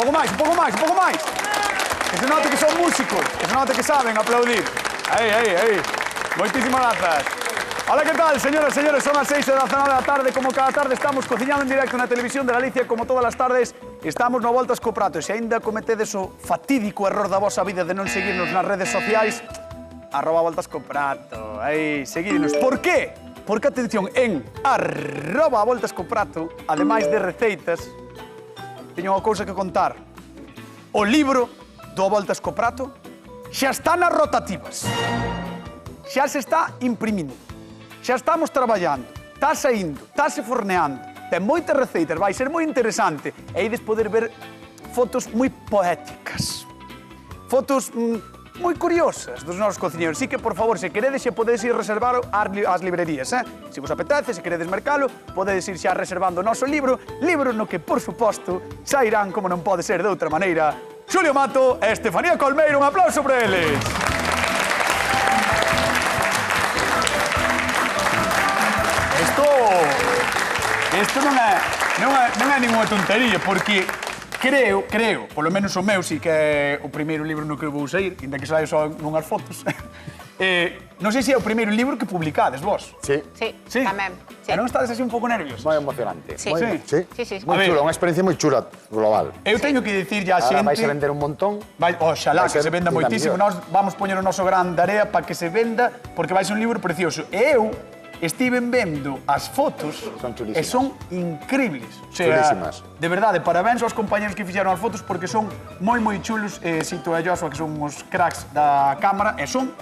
pouco máis, un pouco máis, un pouco máis. Que se note que son músicos, que se note que saben aplaudir. Aí. Moitísimas grazas. Hola, ¿qué tal, señoras y señores? Son las 6:19 da tarde. Como cada tarde estamos cociñando en directo na televisión de Galicia, como todas as tardes, estamos no Voltas co Prato. Se aínda cometedes o fatídico error da vosa vida de non seguirnos nas redes sociais, @Voltas co Prato. Aí, seguidnos. Por qué? Porque, atención, en @Voltas co Prato, ademais de receitas, teño unha cousa que contar. O libro do Voltas co Prato xa está nas rotativas. Xa se está imprimindo. Xa estamos traballando, está saindo, está se forneando, ten moitas receitas, vai ser moi interesante. E ides poder ver fotos moi poéticas, fotos moi curiosas dos nosos cociñeiros. Así que, por favor, se queredes, xa podedes ir reservar ás librerías, Se vos apetece, se queredes mercalo, podedes ir xa reservando o noso libro, libro no que, por suposto, sairán, como non pode ser de outra maneira, Xulio Mato e Estefanía Colmeiro. Un aplauso para eles. Isto non é ninguna tontería, porque creo, polo menos o meu sí que é o primeiro libro no que vou sair, ainda que saio só nunhas fotos. Non sei se é o primeiro libro que publicades vos. Sí. Sí, tamén. E non estades así un pouco nervios? Moi emocionante. Sí. Sí. Moi chula, unha experiencia moi chula global. Eu teño que dicir ya a xente... Ahora vais a vender un montón. Oxalá, que se venda moitísimo. Nós vamos poñer o noso gran de area para que se venda, porque vai ser un libro precioso. E eu estiven vendo as fotos e son increíbles. Chulísimas. De verdade, parabéns aos compañeros que fixeron as fotos porque son moi chulos. Sito e Joshua, que son os cracks da cámara, e son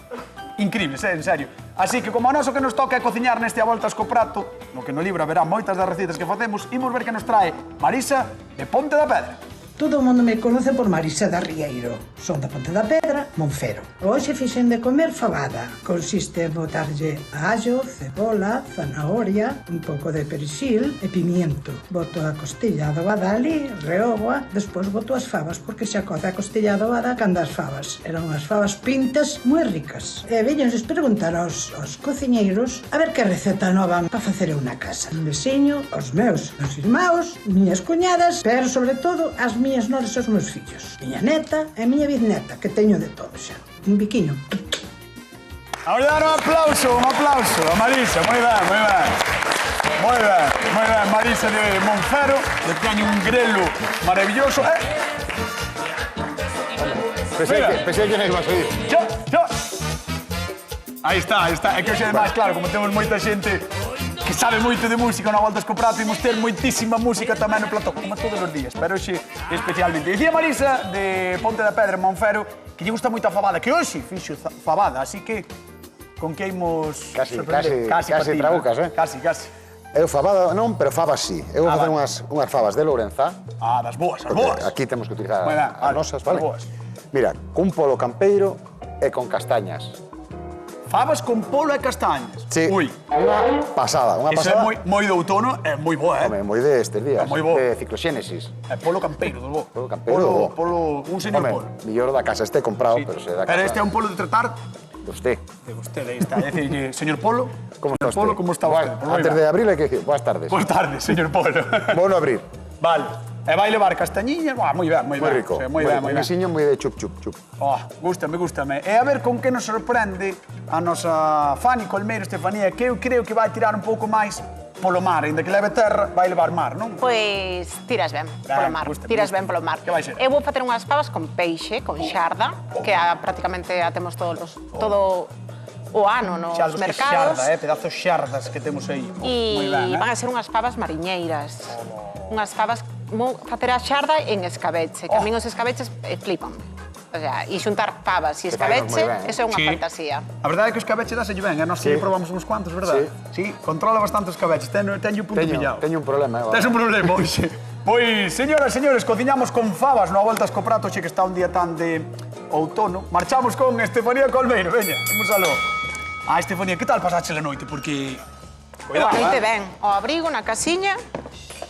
increíbles, en serio. Así que, como a noso que nos toca é cociñar neste A Voltas co Prato, no que no libro haberá moitas das receitas que facemos, imos ver que nos trae Marisa de Ponte da Pedra. Todo o mundo me conoce por Marisa da Rieiro. Son da Ponte da Pedra, Monfero. Hoxe fixen de comer fabada. Consiste en botarlle allo, cebola, zanahoria, un pouco de perexil e pimiento. Boto a costilla adobada ali, rehoboa, despois boto as fabas, porque xa coce a costilla adobada cando as fabas. Eran unhas fabas pintas moi ricas. E veñenses preguntar aos cociñeiros a ver que receta nova para facer eu na casa. Un veciño, os meus irmãos, miñas cuñadas, pero sobre todo as miñas noras e os meus fillos. Miña neta e miña bisneta, que teño de todo xa. Un biquiño. Vamos a dar un aplauso a Marisa. Moi ben, Marisa de Monfero, que ten un grelo maravilloso. Pensei que non ibas a oír. Aí está. É que hoxe, ademais, claro, como temos moita xente que sabe moito de música na Voltas co Prato, imos ter moitísima música tamén no plató, como todos os días, pero hoxe especialmente. Dicía Marisa, de Ponte da Pedra, Monfero, que lle gusta moito a fabada, que hoxe fixo fabada, así que con que imos sorprender. Casi trabucas, Casi. Eu fabada non, pero fabas sí. Eu vou facer unhas fabas de Lourenza. Das boas, as boas. Aquí temos que utilizar as nosas, vale? boas. Mira, cun polo campeiro e con castañas. Fabas con polo e castañas. Sí. Ui. Unha pasada. Eso é moi de outono, é moi boa, Home, moi de estes días. Moi bo. De cicloxénesis. É polo campeiro, do bo. Polo campeiro do bo. Polo, un señor polo. Millor da casa. Este comprado, pero se da casa. Pero este é un polo de tratar de usted. De usted, aí está. É dicir, señor Polo, como está usted? Polo, como está usted? Antes de abrir hai que decir, boas tardes. Boas tardes, señor Polo. Vou no abrir. Vale. E vai levar castañiña, moi ben. Moi rico. Moi ben. Un guisiño moi de chup. Gústame. E a ver con que nos sorprende a nosa Fanny Colmeiro, Estefanía, que eu creo que vai tirar un pouco máis polo mar, ainda que leve terra, vai levar mar, non? Pois tiras ben polo mar, ben polo mar. Que vai ser? Eu vou facer unhas fabas con peixe, con xarda, que prácticamente a temos todo o ano nos mercados. Pedazos xardas que temos aí. E van a ser unhas fabas mariñeiras. Unhas fabas, vou facer a xarda en escabeche, que a min os escabeches flipan. O sea, e xuntar fabas e escabeche, eso é unha fantasía. A verdade é que o escabeche dáselle ben, nós que probamos uns cuantos, verdade? Sí, controla bastante os escabeches, teño un punto pillado. Teño un problema, Tes un problema, hoxe. Pois, señoras e señores, cociñamos con fabas no A Voltas co Prato, xe que está un día tan de outono. Marchamos con Estefanía Colmeiro, veña, imos aló. Estefanía, que tal pasache a noite? Porque... A noite ben, ao abrigo, na casiña,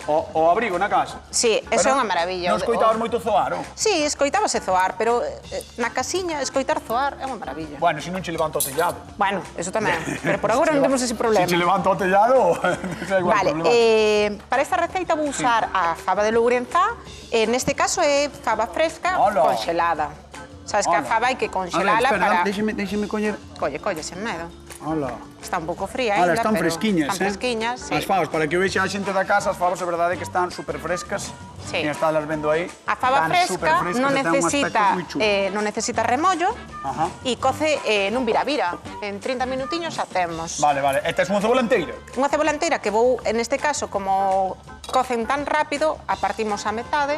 o abrigo na casa. Sí, eso é unha maravilla. Non escoitabas moito zoar, ou? Sí, escoitábase zoar, pero na casiña escoitar zoar é unha maravilla. Bueno, se non che levanta o tellado. Bueno, eso tamén, pero por agora non temos ese problema. Se che levanta o tellado, non sei igual Vale, problema. para esta receita vou usar a fava de Lourenzá, neste caso é fava fresca conxelada. Sabes que a fava hai que conxelala para... Déxeme coñer. Colle, sen medo. Hola. Está un pouco fría ainda, Están pero... fresquiñas, Están fresquiñas, sí. As favas, para que o vexa a xente da casa, as favas, a verdade é que están super frescas. Sí. E están vendo aí. A fava fresca non necesita remollo e coce nun vira-vira. En 30 minutiños a temos. Vale. E tes unha cebola inteira? Unha cebola inteira que vou, neste caso, como cocen tan rápido, a partimos a metade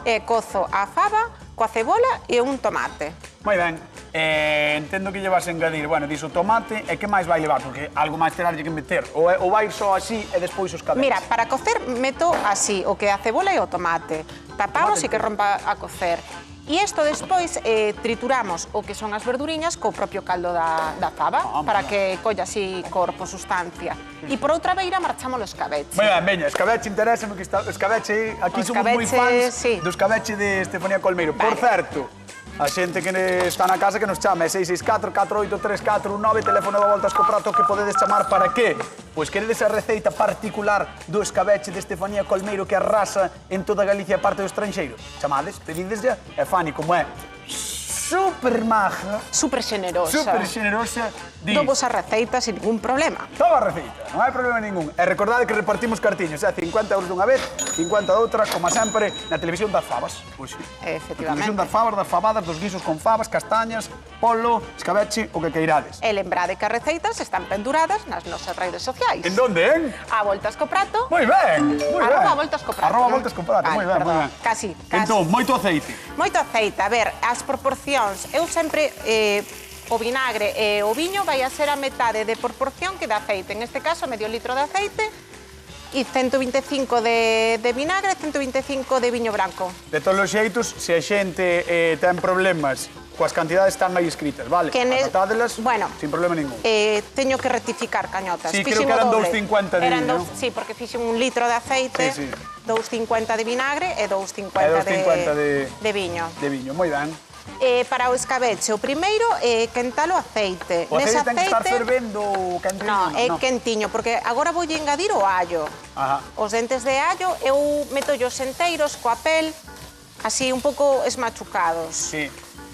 e cozo a fava coa cebola e un tomate. Moi ben. Entendo que lle vas a engadir, bueno, diso tomate, e que máis vai levar? Porque algo máis terarlle que meter. Ou vai ir só así e despois os cabelos? Mira, para cocer meto así, o que é a cebola e o tomate. Tapamos e que rompa a cocer. E isto despois trituramos o que son as verduriñas co propio caldo da fava, para que colla así corpo, sustancia. E por outra beira marchamos o escabeche. Moi ben, veña, escabeche interésame que está... Escabeche, aquí somos moi fans do escabeche de Estefanía Colmeiro. Por certo, a xente que está na casa que nos chame 664-483-419, teléfono de voltas co prato que podedes chamar para que? Pois queredes a receita particular do escabeche de Estefanía Colmeiro que arrasa en toda Galicia e parte do estranxeiro. Chamades, pedideslle, e Fanny, como é super maja, super generosa, dou-vos a receita sin ningún problema. Toma a receita, non hai problema ningún. E recordade que repartimos cartiños, 50 euros dunha vez, 50 outra, como sempre, na televisión das favas. Pois sí. Efectivamente. Na televisión das favas, das favadas, dos guisos con favas, castañas, polo, escabeche, o que queirades. E lembrade que as receitas están penduradas nas nosas redes sociais. En donde, A Voltas co Prato. Moi ben, moi ben. Arroba Voltas co Prato. Arroba Voltas co Prato, moi ben, moi ben. Casi. Entón, moito aceite. Moito aceite. A ver, as proporcións. Eu sempre... o vinagre e o viño vai a ser a metade de proporción que de aceite. En este caso, medio litro de aceite e 125 de vinagre e 125 de viño branco. De todos os xeitos, se a xente ten problemas coas cantidades están aí escritas, vale? Anotádelas sin problema ningún. Teño que rectificar, cañotas. Sí, creo que eran 2,50 de viño. Sí, porque fixen un litro de aceite, 2,50 de vinagre e 2,50 de viño. De viño, moi ben. Para o escabeche, o primeiro é quentar o aceite. O aceite ten que estar fervendo quentiño? Non, é quentiño, porque agora voulle engadir o allo. Os dentes de allo, eu meto os enteiros coa pel, así un pouco esmachucados. Sí.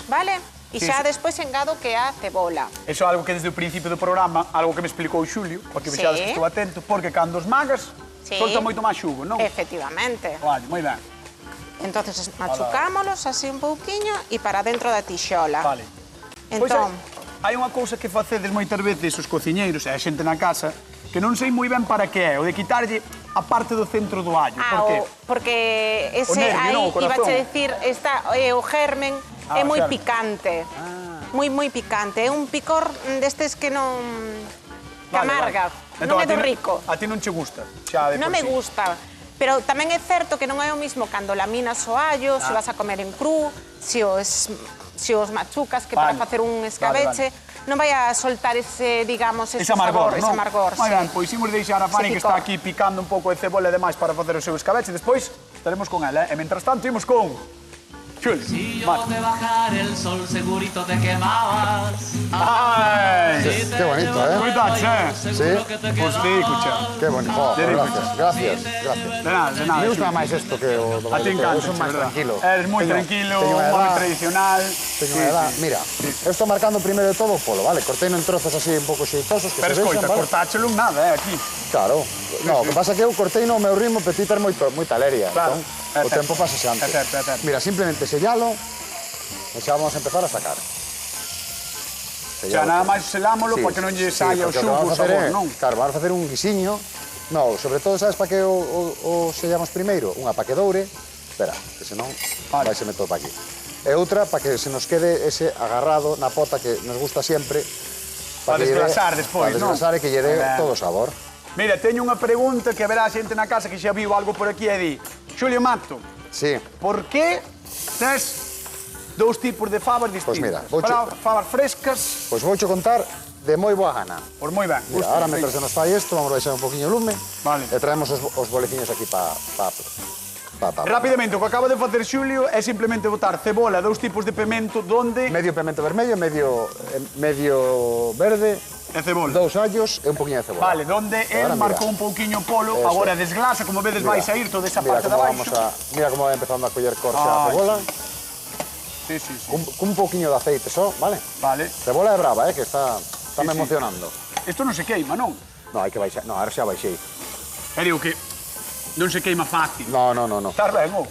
Vale? E xa despois engado que é a cebola. Eso é algo que desde o principio do programa, algo que me explicou o Xulio, porque vexades que estou atento, porque cando os magas, solta moito máis xugo, non? Efectivamente. Vale, moi ben. Entonces machucámolos así un pouquiño e para dentro da tixola. Vale. Entón, hai unha cousa que facedes moitas veces os cociñeiros e a xente na casa que non sei moi ben para que é, o de quitarlle a parte do centro do allo. Por qué? Porque ese aí, ibache decir, o germen é moi picante. Moi picante. É un picor destes que non... que amarga. Non é do rico. A ti non che gusta? Xa de por sí. Non me gusta. Pero tamén é certo que non é o mismo cando laminas o allo, se vas a comer en cru, se os machucas, que para facer un escabeche, non vai a soltar ese, digamos, ese amargor, ese amargor. Moi ben, pois imos deixar a Fanny que está aquí picando un pouco de cebola e demais para facer o seu escabeche, despois estaremos con ela, e mentras tanto imos con... Si yo te bajara el sol, segurito te quemabas. ¡Ay! Qué bonito, ¿eh? Cuídate, Sí. Pues sí, escucha. Qué bonito. Gracias. De nada. Me gusta máis isto que o do A ti baile. encanta, Son máis tranquilo. Eres moi tranquilo, moi tradicional. Teño unha edad. Mira, eu estou marcando primeiro de todo o polo, vale? Corteino en trozos así un pouco xeitosos que pero se vexan, escoita, vale? cortáchelo nada, aquí. Claro. No, o que pasa é que eu corteino o meu ritmo petit ter moita leria. Claro. O tempo pasa xa antes. É certo. Mira, simplemente sellalo e xa vamos a empezar a sacar. Xa nada máis selámolo para que non lle saia o xugo, o sabor, non? Claro, vamos a facer un guisiño. No, sobre todo, sabes para que o sellamos primeiro? Unha para que doure. Espera, que senón vai se meto para aquí. E outra para que se nos quede ese agarrado na pota que nos gusta sempre. Para desgrasar despois, non? Para desgrasar e que lle dé todo o sabor. Mira, teño unha pregunta que haberá xente na casa que xa viu algo por aquí e di Xulio Mato, por que tes dous tipos de favas distintas? Pois mira, favas frescas... Pois voucho contar de moi boa gana. Pois moi ben. Mira, ahora, mentras se nos fai isto, vamos a baixar un poquinho o lume. Vale. E traemos os boleciños aquí para... Rapidamente, o que acaba de facer Xulio é simplemente botar cebola, 2 tipos de pemento, donde... Medio pimento vermello, medio verde, E cebola. 2 allos e un poquinho de cebola. Vale, donde él marcou un pouquiño polo, Eso. agora desglasa, como vedes vai sair toda esa parte de abaixo. Mira como vai empezando a coller corxa a cebola. Sí, sí, sí. Cun pouquiño de aceite só, vale? Vale. Cebola é brava, que está me sí. emocionando. Isto non se queima, non? No, hai que baixar. No, ahora xa baixei. E digo que non se queima fácil. No. Estás ben, oh?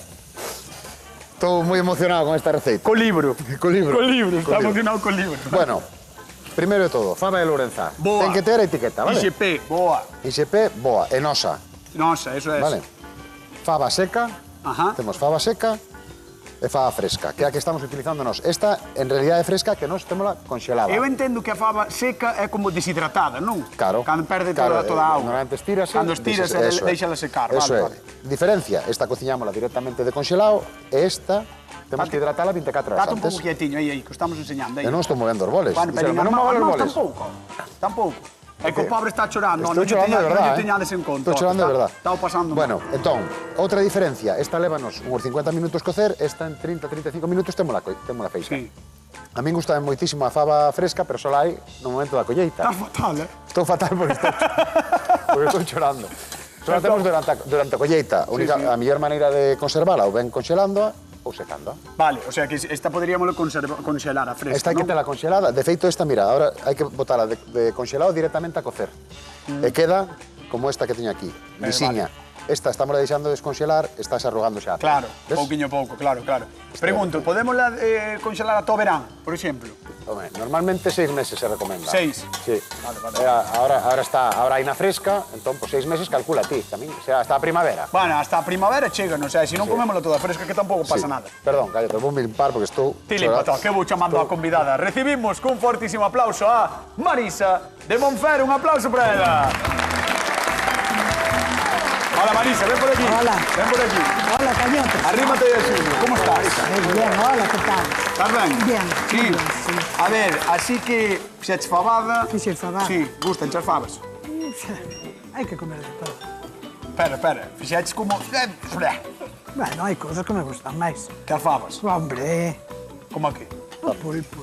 Estou moi emocionado con esta receita. Co libro. Co libro. Co libro, está emocionado co libro. Bueno, primeiro de todo, fava de Lourenzá. Boa. Ten que ter etiqueta, vale? IGP, boa. IGP, boa. E nosa, Nosa, eso é. vale? Fava seca, Ajá. temos fava seca e fava fresca, que é a que estamos utilizando nós. Esta, en realidad, é fresca, que nós témola conxelada. Eu entendo que a fava seca é como deshidratada, non? Claro. Cando perde toda a auga. Normalmente estírase. Cando estiras, deixala secar. Eso Vale, é. Diferencia, esta cociñámola directamente de conxelado e esta temos que hidratala 24 horas Date un pouco antes. quietiño, aí, que estamos enseñando. Aí. Eu non estou movendo os boles. Bueno, pero Dixeronme, non movo os boles. Tampouco. É que o pobre está chorando, Estou chorando de verdad, non teñades en conta. Estou chorando de verdad. Está pasando Bueno, entón, outra diferencia. Esta lévanos uns 50 minutos cocer, esta en 30-35 minutos témola feixa. Sí. A min gusta moitísimo a fava fresca, pero só hai no momento da colleita. Está fatal, Estou fatal porque estou chorando. Só la temos durante a colleita. A mellor maneira de conservala ou ben conxelándoa ou secándoa. Vale, o sea que esta poderíamos conxelar a fresca, Esta hai que tela conxelada. De feito, esta, mira, ahora hai que botala de conxelado directamente a cocer. E queda como esta que teño aquí, lisiña. Esta estamos deixando desconxelar, estás arrugando xa. Claro, Ves? pouquiño pouco, claro. Pregunto, podemos conxelar a todo verán, por exemplo? Home, normalmente 6 meses se recomenda. 6? Sí. Vale. Ahora hai na fresca, entón, por 6 meses calcula ti, tamén, o sea, hasta a primavera. Bueno, hasta a primavera chegan, o sea, se non comémola toda fresca que tampouco pasa nada. Perdón, cállate, vou limpar porque estou... Ti límpate, que vou chamando a convidada. Recibimos cun fortísimo aplauso a Marisa de Monfero, un aplauso para ela. Hola Marisa, ven por aquí. Hola. Ven por aquí. Hola, cañotes. Arrímate de Xulio, ¿cómo estás? Bien, hola, ¿qué tal? Estás ben? Bien, Sí. bien, sí. A ver, así que fixeches fabada. Fixen fabada. Sí, gustan as fabas. Hai que comer de todo. Espera, fixeches como... Bueno, hai cousas que me gustan máis. Que as fabas. Hombre, Como aquí? o pulpo.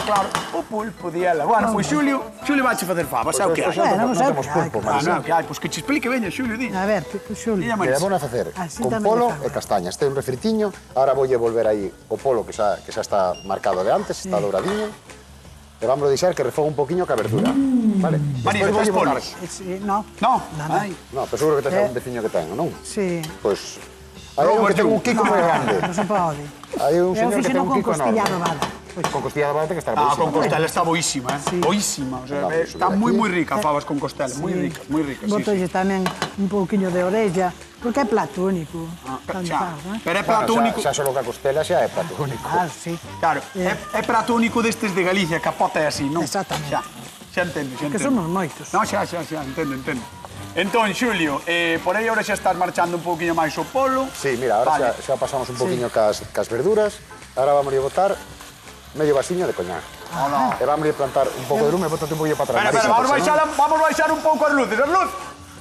Claro, o pulpo diela. Bueno, pois Xulio vai che facer fabas, sabe o que hai? Bueno, non sei temos o que hai. pulpo, Ah, Marisa. non, que hai, pois que che explique, veña, Xulio, di. A ver, Xulio. Dilla, Mira, Marisa. vou a facer Así con tamén polo está e castañas. Ten un refritiño, ahora voulle volver aí o polo que xa está marcado de antes, está douradinho. E vamos deixar que refogue un poquinho ca verdura. Vale? Marisa, Despois tes voulle botar- polos? Sí, no. No? Nada. Ai. No, pero seguro que tes un veciño que ten, non? Sí. Pois... Hai un que ten un kiko moi grande. Non se pode. Hai un Eu señor que ten fixeno un con kiko costilla enorme. adobada. Con costilla adobada ten que estar Ah, boísima. con costela está boísima, Sí. Boísima, o sea, Vamos a está subir moi aquí. moi rica fabas con costela, moi ricas, sí. Botolle tamén un pouquiño de orella, porque é plato único. Cando Xa, faz, eh? pero é prato único. Xa solo que a costela xa é prato único. Ah, sí. Claro, é prato único destes de Galicia, que a pota é así, non? Exactamente. Xa entendo, xa entendo. Que somos moitos. Non, xa, entendo. Entón, Xulio, por aí ahora xa estás marchando un pouquiño máis o polo. Sí, mira, ahora Vale. xa pasamos un poquinho cas verduras. Ahora vamos a botar medio vasiño de coñac. Hola. E vamos a plantar un pouco de lume, bótate un poquillo para atrás. Espera, Marisa, vamos baixar un pouco as luces,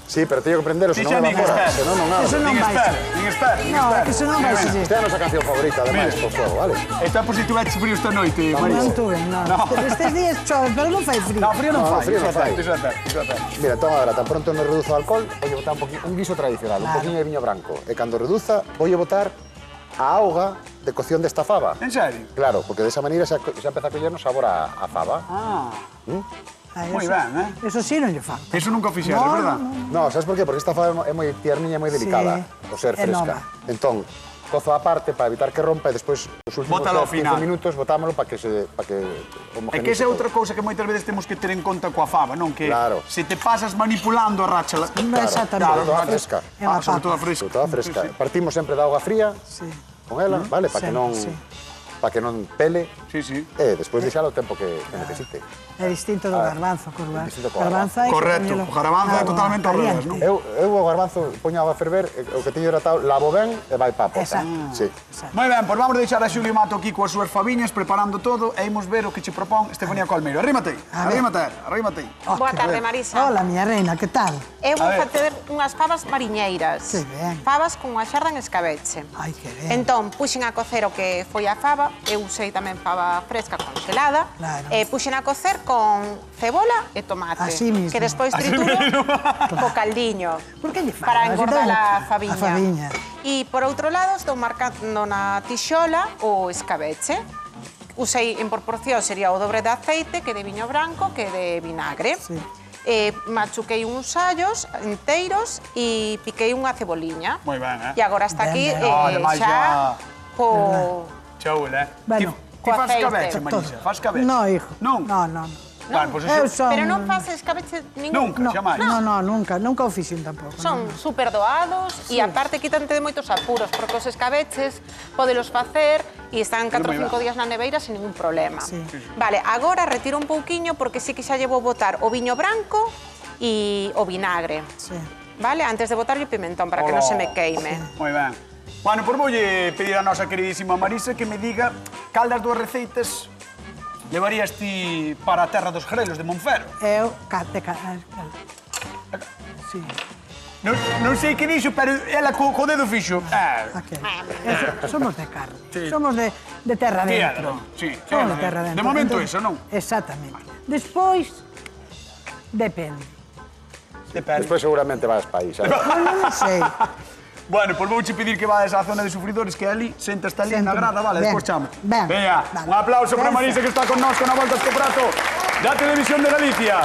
Sí, pero teño que prendelo, senón Dixa me va fora. nin Senón non abro. Eso non Nin vai espera, ser. nin espera. No, é que se non vai ser. Esta é a nosa canción favorita, ademais, Mira. por fuego, vale? Esta é por si tuveches frío esta noite, Non Marisa. tuve, non. No. Estes días chove, pero non fai frío. No, frío non No, fai, frío non fai. iso é certo. Mira, entón agora, tan pronto non reduzo o alcohol, voulle botar un guiso tradicional, un Claro. poquinho de viño branco. E cando reduza, voulle botar a auga de cocción desta fava. En serio? Claro, porque desa maneira xa empeza a collernos sabor a fava. Ah, Ah, moi eso- ben, Eso sí non lle falta. eso nunca o fixeres, No, verdad? No, sabes por qué? Porque esta fava é moi tierniña e moi delicada, o ser é fresca. nova. Entón, cozo aparte para evitar que rompa e despois os últimos Bótalo ao 15 final. minutos botámolo para que É que esa é outra cousa que moitas veces temos que ter en conta coa fava, non? Que Claro. se te pasas manipulando a racha... Exactamente. Sobre todo a fresca. É unha sobre todo a papa. fresca. Sobre todo a fresca. Partimos sempre de auga fría Sí. con ela, vale? Para que Sempre, non... sí. para que non pele. Sí, sí. E despois deixalo o tempo que necesite. É distinto do garbanzo, distinto co garbanzo hai que Correcto, poñelo o garbanzo é agua totalmente ao revés, caliente. non? Eu o garbanzo poño agua a ferver, o que teño hidratado, lavo ben e vai pa a pota. Exacto. Sí. Moi ben, pois vamos deixar a Xulio Mato aquí coas súas faviñas, preparando todo, e imos ver o que che propón Estefanía Colmeiro. Arrímate, A ver. arrímate. Oh, Boa que tarde, ben. Marisa. Hola, miña reina, que tal? Eu vou A ver. facer unhas fabas mariñeiras. Que ben. Fabas con unha xarda en escabeche. Ai, que ben. Entón, puxen a cocer o que foi a faba, eu usei tamén faba fresca congelada, Claro. e puxen a cocer con cebola e tomate, Así mismo. que despois trituro co caldiño. Por que lle fala? Para engordar a A faviña. E por outro lado, estou marcando na tixola o escabeche. Usei en proporción, sería o dobre de aceite que de viño branco que de vinagre. Sí. Machuquei uns allos inteiros e piquei unha ceboliña. Moi ben, E agora está aquí Ben, ben. Ademais, xa co... Chou, Bueno, Ti fas co escabeche, aceite. Marisa? Fas escabeche? No, hijo. Non? No. Vale, pois Eu eso... son... Pero non faz escabeche ningún. Nunca, xamais. No, nunca o fixen tampouco. Son super doados e aparte quítante de moitos apuros, porque os escabeches podelos facer e están 4 ou 5 días na neveira sin ningún problema. Sí. Vale, agora retiro un pouquiño porque sí que xa llevo botar o viño branco e o vinagre. Sí. Vale, antes de botar o pimentón para que non se me queime. Moi ben. Bueno, pois voulle pedir a nosa queridísima Marisa que me diga cal das dúas receitas levarías ti para a terra dos grelos de Monfero. Eu, sí. Non sei que dixo, pero ela co dedo fixo. Okay. Somos de carne. Sí. Somos de terra Tierra, dentro. sí, Somos tierra de terra dentro. dentro. De momento Entonces, eso, non? Exactamente. Despois, depende. Depende. Despois seguramente vas pa aí, sabes? Non sei. Bueno, pois vouche pedir que vades á zona de sufridores que é ali, sentaste ali na Séntame. grada, vale, Ben, despois chamo. ben, Veña, vale. un aplauso para Marisa que está con nós con a volta este prato da Televisión de Galicia.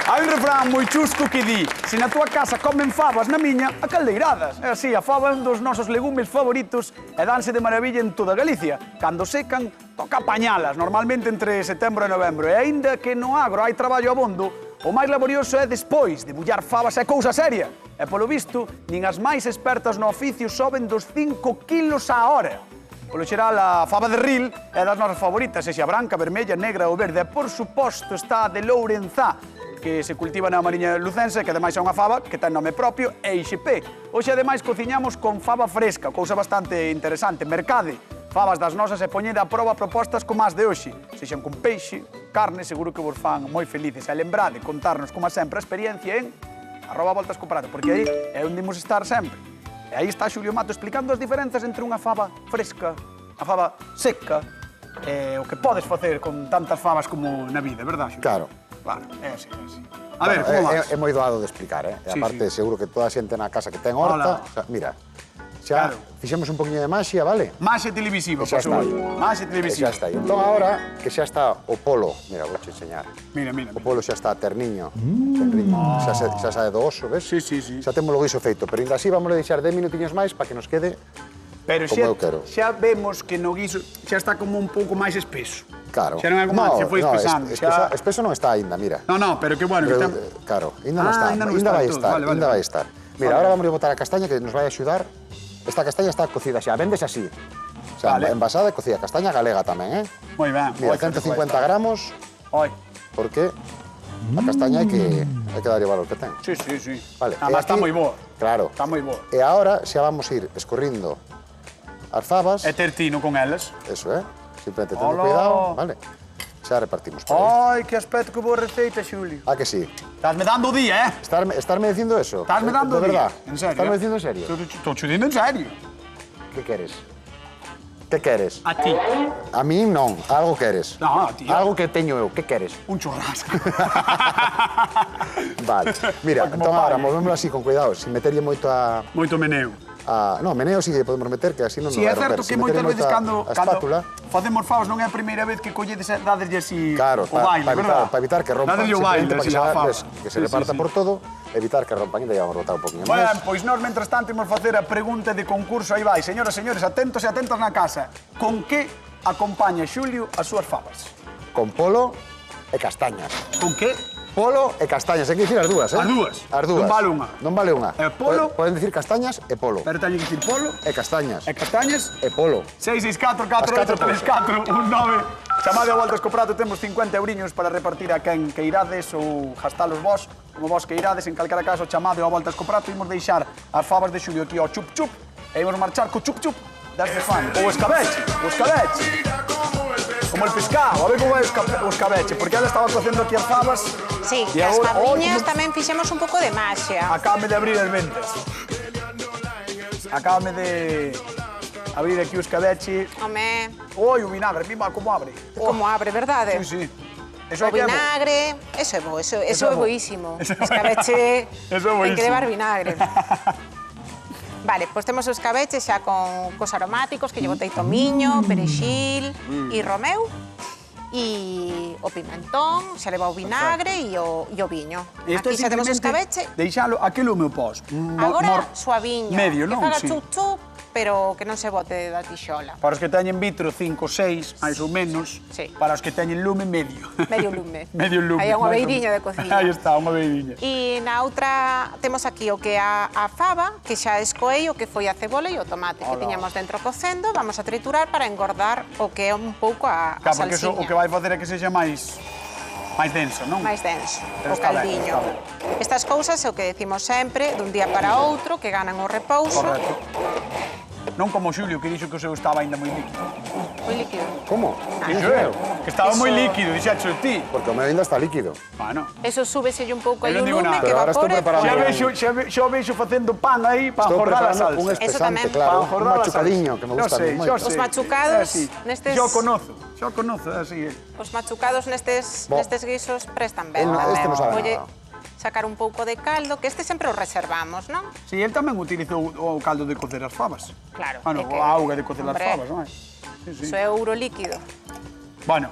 Hai un refrán moi chusco que di: se na tua casa comen fabas, na miña, a caldeiradas. É así, a faba é un dos nosos legumes favoritos e danse de maravilla en toda Galicia. Cando secan, toca apañalas, normalmente entre setembro e novembro. E aínda que no agro hai traballo abondo, o máis laborioso é despois, debullar fabas é cousa seria. E polo visto, nin as máis expertas no oficio soben dos 5 kilos á hora. Polo xeral, a faba de ril é das nosas favoritas, sexa branca, vermella, negra ou verde. E, por suposto, está a de Lourenzá, que se cultiva na Mariña Lucense, que ademais é unha faba que ten nome propio, EIXP. Hoxe, ademais, cociñamos con faba fresca, cousa bastante interesante. Mercade, fabas das nosas e poñede a proba propostas como as de hoxe. Sexan con peixe, carne, seguro que vos fan moi felices. E lembrade, contarnos, como sempre, a experiencia en @voltascoprato, porque aí é onde imos estar sempre. E aí está Xulio Mato explicando as diferenzas entre unha faba fresca, a faba seca, e o que podes facer con tantas fabas como na vida, verdad, Xulio? Claro. Claro, é así, é así. A ver, como vas? É moi doado de explicar, E Sí, aparte, sí. seguro que toda a xente na casa que ten horta... Hola. O sea, mira, xa Claro. fixemos un poquinho de maxia, vale? Máxe televisiva, E xa por está. suposto. Máxe E televisiva. xa está aí. Entón, agora que xa está o polo... Mira, vou te enseñar. Mira, mira. O polo xa está terniño. Terniño. Xa sae do oso, ves? Sí, sí, sí. Xa temos o guiso feito, pero ainda así vamos a deixar 10 minutiños máis para que nos quede... Pero como eu quero. xa vemos que no guiso xa está como un pouco máis espeso. Claro. Xa non é como antes, xa foi espesando. Espeso non está ainda, mira. No, pero que bueno, que Pero, ten... claro, ainda non Ah, está. ainda non Ainda está vai todo. estar, Vale, vale, ainda vale. vai estar. Mira, ahora vamos a botar a castaña que nos vai axudar. Esta castaña está cocida xa, vendes así. O sea, Vale. envasada e cocida. Castaña galega tamén, Moi ben. Mira, 150 gramos, Oi. porque a castaña hai que darlle o valor que ten. Sí, sí, sí. Vale. Además, e está aquí- moi boa. Claro. Está moi boa. E agora xa vamos ir escorrindo as fabas. E ter tino con elas. Eso, Simplemente tendo Hola. cuidado, vale? Xa repartimos por aí. Ai, que aspecto, que boa receita, Xulio. Ah, que sí. Estás me dando o día, Estarme dicindo eso? Estás me dando De o día. verdad? En serio. Estarme dicindo en serio? Estou che dicindo en serio. Que queres? Que queres? A ti. A mí non, algo queres. No, a ti. Algo que teño eu, que queres? Un churrasco. Vale, mira, Como entón agora pague. movémoslo así con cuidado, sin meterlle moito Moito meneo. no, meneo sí que podemos meter, que así non Si nos é vai romper. certo que Sin moitas meterlle veces moito cando a espátula, facemos favas non é a primeira vez que colledes e dadeslle así claro, o baile, verdad? para evitar que rompan, Dadeslle o baile, simplemente así para a fava. que se reparta por todo, evitar que rompan, ainda vamos a botar un poquinho Bueno, máis. pois nós, mentras tanto, imos facer a pregunta de concurso. Aí vai, señoras e señores, atentos e atentas na casa. Con que acompaña Xulio as súas favas? Con polo e castañas. Con que? Polo e castañas, hai que dicir as dúas, eh? As dúas? As dúas. Non vale unha? Non vale unha. E polo? Poden dicir castañas e polo. Pero teño que dicir polo E castañas. e castañas. E polo. 664 4834 19. Chamade a voltas co prato, temos 50 euriños para repartir a quen que irades ou gastalos vos, como vos que irades, en calquera caso chamade a voltas co prato, imos deixar as fabas de Xulio aquí ao chup chup e imos marchar co chup chup desde fan. O escabeche, o escabeche. Como el pescado, a ver como é o escabeche, porque ela estaba cocendo aquí as fabas. Sí, e que as agora- fabriñas como- tamén fixemos un pouco de maxia. Acábame de abrir as ventas. Acábame de abrir aquí o escabeche. Home, Oi, o vinagre, mima como abre. como abre, verdade? Sí, sí. Eso O é que é bo. vinagre, eso é bo, eso é é bo. boísimo. Eso é bo. Escabeche Eso é ten que boísimo. levar vinagre. Vale, pois temos o escabeche xa con cos aromáticos, que lle botei tomiño, perexil e romeu. E o pimentón, xa leva o vinagre e o viño. Isto Aquí é xa temos o simplemente escabeche. Deixalo, a que lume o pos? Agora suaviño. Medio, non? Que faga Sí. chup-chup, pero que non se bote da tixola. Para os que teñen vitro 5 ou 6, máis ou menos. Sí. Para os que teñen lume, medio. Medio lume. Medio lume. Aí é unha máis ou beiriña de menos. cociña. Aí está, unha beiriña. E na outra temos aquí o que é a fava, que xa escoei o que foi a cebola e o tomate que tiñamos dentro cocendo. Vamos a triturar para engordar o que é un pouco a Claro, porque salsiña. o que vai facer é que sexa máis denso, non? Máis denso, Pero o está ben, caldiño. está ben. Estas cousas é o que decimos sempre, dun día para outro, que ganan o repouso. Correcto. Non como Xulio, que dixo que o seu estaba aínda moi líquido. Moi líquido. Como? Dixo eu, que estaba moi Eso- líquido, dixacho de ti. Porque o meu ainda está líquido. Bueno, Eso súbeselle un pouco aí Eu o non digo lume, nada. que Pero ahora estou evapore. preparando- xa vexo facendo pan aí para Estou engordar a preparando salsa. un Eso espesante, tamén. claro. Para Un engordar a machucadiño, salsa. que me gusta a mí moito. Yo Os machucados é así. nestes- Yo conozo, é así. Os machucados nestes guisos prestan ben. El no- este non sabe Olle, nada. sacar un pouco de caldo, que este sempre o reservamos, non? Sí, él tamén utilizou o caldo de cocer as fabas. Claro, Bueno, é que- a auga de cocer as hombre, fabas, non é? Sí, sí. Iso é ouro líquido. Bueno,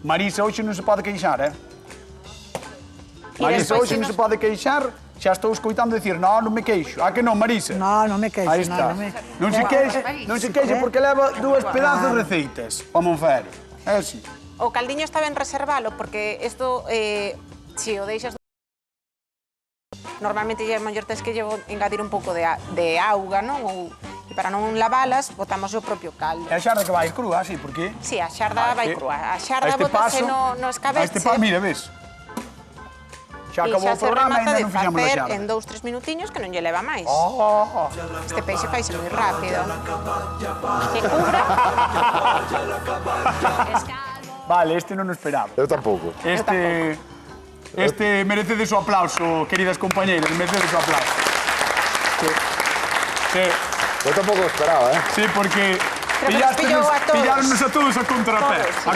Marisa hoxe non se pode queixar, E Marisa despois, hoxe si non nos- se pode queixar, xa estou escoitando dicir, non me queixo. A que non, Marisa? No, non me queixo, Aí está. Non se queixe porque leva dúas pedazos de receitas o Monfero. É así. O caldiño está ben reservalo, porque isto, se o deixas... Normalmente lle mellor tes que engadir un pouco de auga, non? E para non lavalas, botamos o propio caldo. É a xarda que vai crúa, así, por qué? Sí, a xarda vai crúa. A xarda este botase paso- no escabeche. Mira, ves? Xa E acabou xa o se programa e remata ainda de non fixamos a facer xarda. en 2-3 minutiños, que non lle leva máis. Oh, Este peixe faise moi rápido. Que cubra. vale, este non o esperaba. Eu tampouco. Este merece de su aplauso, queridas compañeras, merece de su aplauso. Sí, sí, Eu tampouco o esperaba, eh? sí, porque Creo que nos pillou a todos. pillaronnos a todos a contrapé, Todos, sí.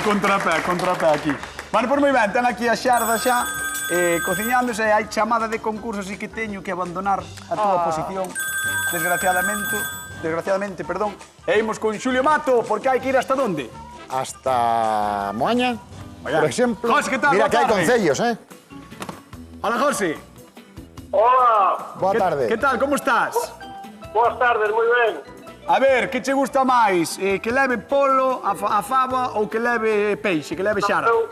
a contrapé aquí. Bueno, pois moi ben, ten aquí a xarda xa, cociñándose, hai chamada de concurso, así que teño que abandonar a túa posición, desgraciadamente, perdón. E imos con Xulio Mato, porque hai que ir hasta onde? Hasta Moaña, Vaya. por exemplo. José, ¿qué tal? Mira Boa que hai tarde. concellos, eh? Hola, José. Hola, Boa tarde. Que tal, como estás? boas tardes, moi ben. A ver, que che gusta máis? Que leve polo, a fava ou que leve peixe, que leve xara? Eu,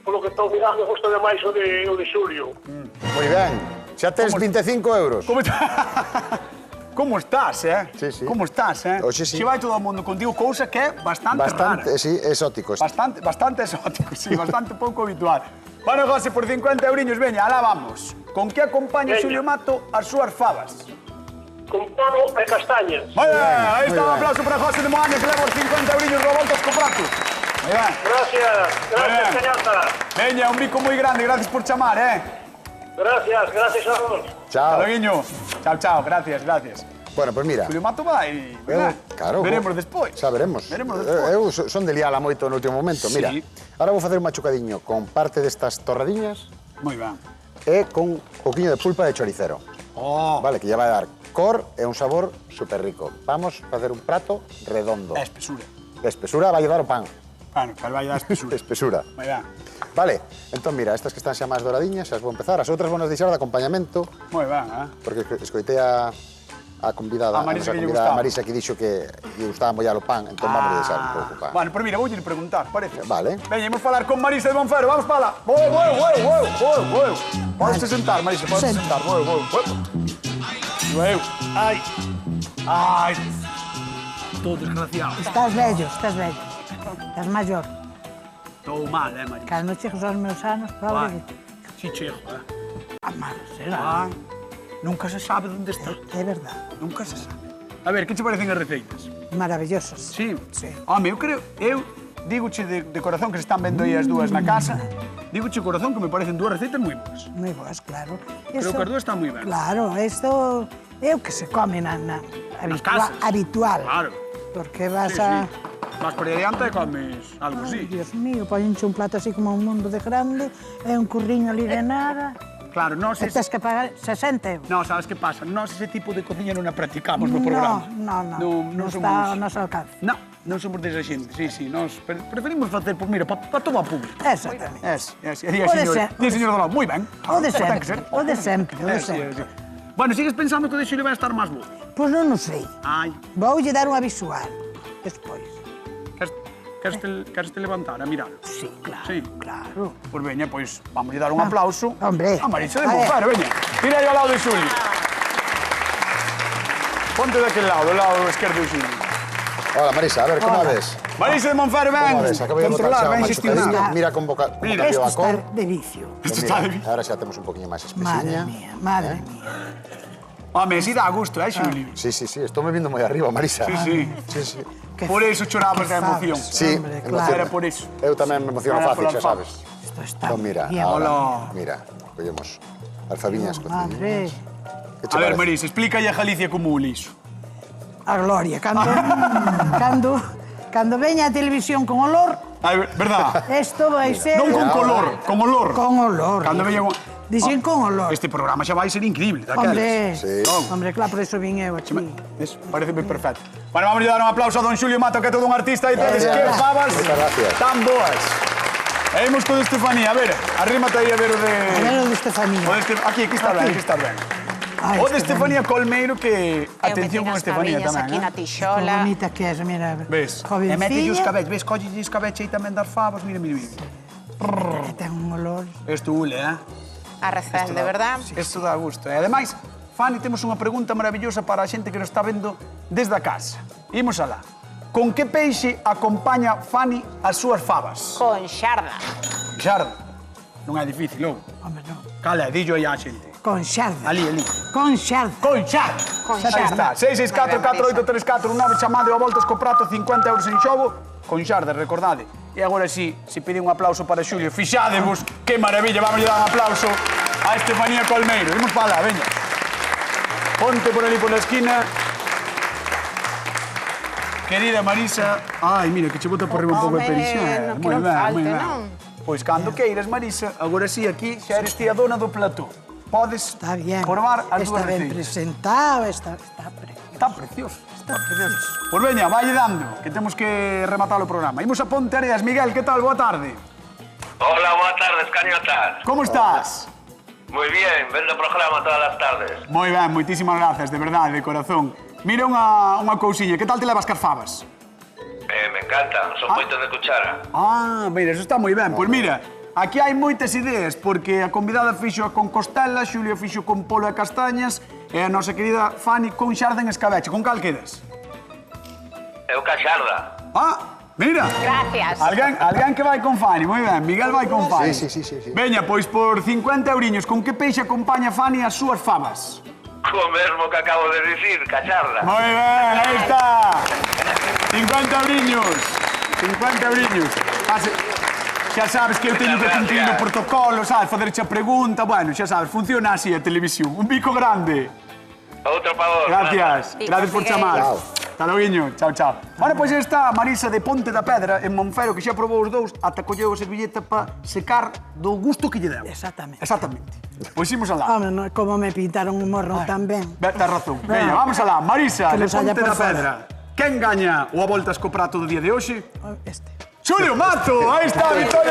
polo que estou mirando, gusta demais o de Xulio. Moi ben. Xa tens 25 euros. Como, como estás, Sí, sí. Como estás, Hoxe sí. Se vai todo o mundo contigo, cousa que é bastante Bastante, rara. sí, exóticos. Bastante exótico, sí, bastante pouco habitual. Bueno, José, por 50 euriños, veña, alá vamos. Con que acompaña Veña. Xulio Mato as súas fabas? Con polo e castañas. Moi ben, aí está moi un ben. aplauso para José de Moaña, que leva os 50 euriños revoltos co prato. Moi ben. Gracias, gracias, Ben. señata. Veña, un bico moi grande, gracias por chamar, Gracias a vos. Chao. Hasta luego. Chao, gracias. Bueno, pues mira. Xulio Mato vai, eu- verdad? claro. Veremos despois. Xa veremos. Veremos despois. Eu son de liala moito no último momento. Sí. Mira, ahora vou facer un machucadiño con parte destas torradiñas Moi ben. e con un poquinho de pulpa de choricero. Oh, Vale, que lle vai dar cor e un sabor super rico. Vamos a facer un prato redondo. é espesura. De espesura vai dar o pan. Bueno, que vai dar espesura. Espesura. Moi ben. Vale, entón mira, estas que están xa máis doradiñas, xa as vou empezar. As outras vou nos deixar de acompañamento, Moi ben, porque escoitei a a convidada, A Marisa a que lle convidada gustaba. Marisa que dixo que lle gustaba mollar o pan, entón vamos a deixar un pouco pan. Bueno, pero mira, voulle preguntar, parece. Vale. Veña, imos falar con Marisa de Monfero, vamos para lá. Podes sentar, Marisa, podes sentar. Ai. Ai. Todo desgraciado. Estás vello, estás vello. Estás maior. Estou mal, Marisa? Cando chegas aos meus anos, pobre Vai. de... Si chego, Mal, será. Nunca se sabe onde está. É verdade. Nunca se sabe. A ver, que che parecen as receitas? Maravillosas. Sí? Sí. Home, eu digoche de corazón que se están vendo aí as dúas na casa, digoche de corazón que me parecen dúas receitas moi boas. Moi boas, claro. Creo que as dúas están moi ben. Claro, isto é o que se come na casas. habitual. Claro. Porque vas Sí, a... sí. Vas por aí adiante e comes algo Ai, así. Dios mío, poñenche un plato así como un mundo de grande, e un curriño ali de nada, Claro, nós e tens que pagar 60 euros. No, sabes que pasa? Nós ese tipo de cociña non a practicamos no programa. Non está ao noso alcance. Non somos desa xente, sí, nós preferimos facer, pues mira, para todo o público. Exactamente. Di señor do lado, moi ben. O de Ten que sempre, ser. o de sempre, o de Sí, sempre. sí. Bueno, sigues pensando que o de Xulio vai estar máis bo? Pois non o sei. Ai, Voulle dar unha visual despois. queres te levantar a miralo? Sí, claro, Sí. claro. Pois veña, pois vamos dar un aplauso Hombre. a Marisa de A ver. Monfero, veña. Tira aí ao lado de Xulio. Ponte daquel lado, o lado esquerdo de Xulio. Hola, Marisa, a ver, como a ves? Marisa de Monfero, Como a ven. ves? Acabei de botar Controlar, xa ven unha xestionar. chupadinha. Mira como Mira. cambiou Este a está cor. de vicio. Isto Mira, está de vicio. Ahora xa temos un poquinho máis Madre espesiña. mía, madre mía. Home, si dá gusto, Xulio? Sí, estou me vindo moi arriba, Marisa. Sí. Sí. Que Por eso chorabas que de emoción. fabas, Sí, hombre, emociona. claro. Era por eso. Eu tamén me emociono Era fácil, pola xa fama. sabes. Isto está Entón, mira, bien. ahora, Hola. mira, collemos alfabiñas Madre, cociñas. Que che A ver, parece? Marisa, explica a Galicia como o lixo. a gloria. Cando veña a televisión con olor, A ver, verdad? isto vai ser... Non con color, con olor. Con olor. Cando veña con... Dixen con olor. Este programa xa vai ser increíble, Hombre, daqueles. Sí. hombre, claro, por eso vin eu aquí. Eso, parece ben perfecto. Bueno, vamos a dar un aplauso a don Xulio Mato, que é todo un artista e tedes que Gracias. fabas Moitas gracias. tan boas. E imos co de Estefanía, a ver, arrímate aí a ver o de... A ver o de Estefanía. Aquí está ben, aquí está ben. Ai, O de Estefanía Colmeiro, que... Atención con Estefanía tamén, aquí na eh? Que tixola. bonita que és, mira. Ves? E Jovencilla. mete os cabellos, ves, collelle os cabellos aí tamén das favas, mira. Que ten un olor. Isto ule, eh? A recén, de verdad. Isto dá gusto. E ademais, Fanny, temos unha pregunta maravillosa para a xente que nos está vendo desde a casa. Imos alá. Con que peixe acompaña Fanny as súas favas? Con xarda. Xarda. Non é difícil, ou? Hombre, non. Cala, dillo aí á xente. Con xarda. Ali. Con xarda. Con xarda. Con Aí está. xarda. 664-4834-9, chamade ao voltas co prato, 50 euros en xogo. Con xarda, recordade. E agora sí, se pide un aplauso para Xulio. Fixadevos, que maravilla. Vamos a dar un aplauso a Estefanía Colmeiro. Imos para lá, veña. Ponte por ali por la esquina. Querida Marisa... Ai, mira, que che bota por riba un pouco de Home, perixer. non que non falte, non? Pois cando queiras, Marisa, agora sí, aquí xa eres ti a dona do plató. Podes Está bien. probar as Está dúas ben receitas. presentado, está precioso. Está precioso. Está precioso. Pois veña, vai dando, que temos que rematar o programa. Imos a Ponte Areas. Miguel, que tal? Boa tarde. Hola, buenas tardes, cañotas. Como estás? Muy bien, vendo o programa todas las tardes. Moi ben, moitísimas grazas, de verdade, de corazón. Mira unha cousiña, que tal te levas cas favas? Me encantan, son moitos de cuchara. Ah, mira, eso está moi ben. Pois mira, aquí hai moitas ideas, porque a convidada fixo con costela, Xulio fixo con polo e castañas, e a nosa querida Fanny con xarda en escabeche. Con cal quedas? Eu caxarda. Ah, mira. Gracias. Alguén que vai con Fanny, moi ben. Miguel vai con Fanny. Sí. Veña, pois por 50 euriños, con que peixe acompaña Fanny as súas favas? Co mesmo que acabo de dicir, caxarda. Moi ben, aí está. 50 euriños. 50 euriños. Xa sabes que eu teño que cumprir o protocolo, sabes, faderche a pregunta. Bueno, xa sabes, funciona así a televisión. Un bico grande. Outro pa vos. Gracias. Bico, Gracias por Miguel. chamar. Chao. Hasta loguiño. Chao, chao. Bueno, pois está Marisa de Ponte da Pedra, en Monfero, que xa probou os dous, ata colleu a servilleta para secar do gusto que lle deu. Exactamente. Exactamente. Pois imos alá. Home, no, como me pintaron un morro tan ben. Tens razón. Veña, vamos alá. Marisa, Que de nos haya Ponte por da fora. Pedra. Quen gaña o a voltas co prato do día de hoxe? Este. Xulio Mato, aí está a victoria